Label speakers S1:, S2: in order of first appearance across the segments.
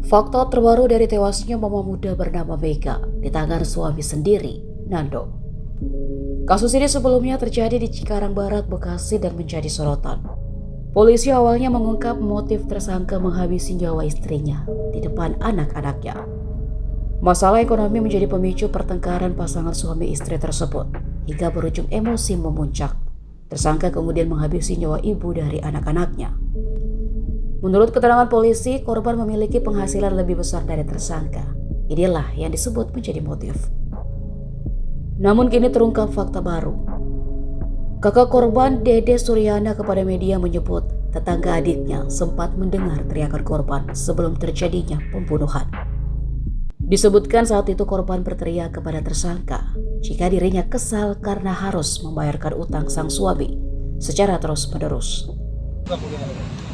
S1: Fakta terbaru dari tewasnya mama muda bernama Mega di tangan suami sendiri, Nando. Kasus ini sebelumnya terjadi di Cikarang Barat, Bekasi dan menjadi sorotan. Polisi awalnya mengungkap motif tersangka menghabisi nyawa istrinya di depan anak-anaknya. Masalah ekonomi menjadi pemicu pertengkaran pasangan suami istri tersebut hingga berujung emosi memuncak. Tersangka kemudian menghabisi nyawa ibu dari anak-anaknya. Menurut keterangan polisi, korban memiliki penghasilan lebih besar dari tersangka. Inilah yang disebut menjadi motif. Namun kini terungkap fakta baru. Kakak korban, Dede Suryana, kepada media menyebut tetangga adiknya sempat mendengar teriakan korban sebelum terjadinya pembunuhan. Disebutkan saat itu korban berteriak kepada tersangka jika dirinya kesal karena harus membayarkan utang sang suami secara terus-menerus.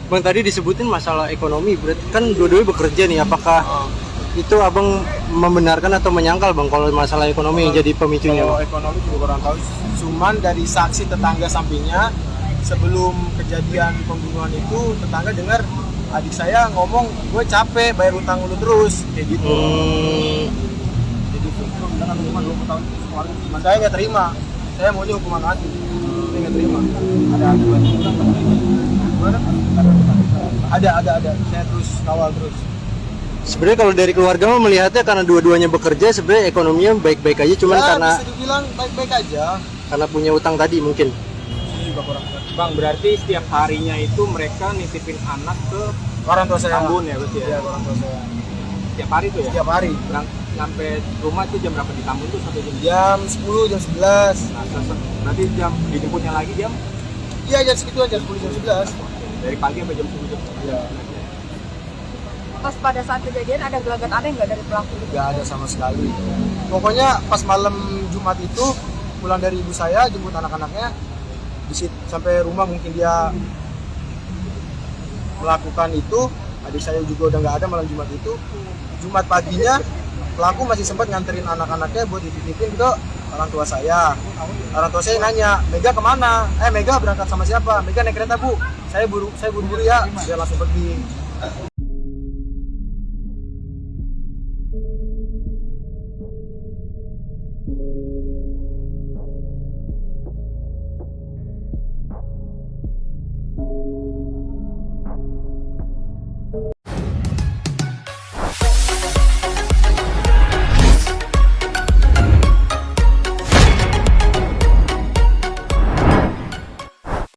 S2: Bang, tadi disebutin masalah ekonomi, berarti kan dua-duanya bekerja nih, apakah itu abang membenarkan atau menyangkal bang kalau masalah ekonomi yang jadi pemicunya?
S3: Kalau ekonomi juga kurang tahu, cuman dari saksi tetangga sampingnya sebelum kejadian pembunuhan itu tetangga dengar adik saya ngomong, gue capek bayar utang lu terus, kayak gitu. Jadi dengan hukuman 20 tahun itu keluarga, saya nggak terima, saya maunya hukuman mati, saya nggak terima. Ada, saya terus kawal terus.
S2: Sebenarnya kalau dari keluarga mah melihatnya karena dua-duanya bekerja, sebenarnya ekonominya baik-baik aja, cuman
S3: Ya,
S2: karena
S3: bisa dibilang baik-baik aja.
S2: karena punya utang tadi mungkin.
S3: Ini juga kurang.
S4: Bang, berarti setiap harinya itu mereka nitipin anak ke
S3: Orang tua saya.
S4: Tambun ya berarti ya?
S3: Iya, orang tua saya.
S4: Setiap hari tuh ya?
S3: Setiap hari.
S4: Nyampe rumah tuh jam berapa di Tambun tuh sampai jam?
S3: Jam 10, jam 11.
S4: Nah, berarti jam dijemputnya lagi jam?
S3: Iya, jam segituan, jam 10, jam 11.
S4: Dari pagi sampai jam 10 jam.
S3: Iya.
S5: Pas pada saat kejadian ada gelagat aneh nggak dari pelaku?
S3: Nggak ada sama sekali. Pokoknya pas malam Jumat itu pulang dari ibu saya jemput anak-anaknya di situ, sampai rumah mungkin dia melakukan itu. Adik saya juga udah nggak ada malam Jumat itu. Jumat paginya pelaku masih sempat nganterin anak-anaknya buat dititipin ke orang tua saya. Orang tua saya nanya, Mega kemana? Mega berangkat sama siapa? Mega naik kereta bu. Saya buru-buru ya. Dia langsung pergi.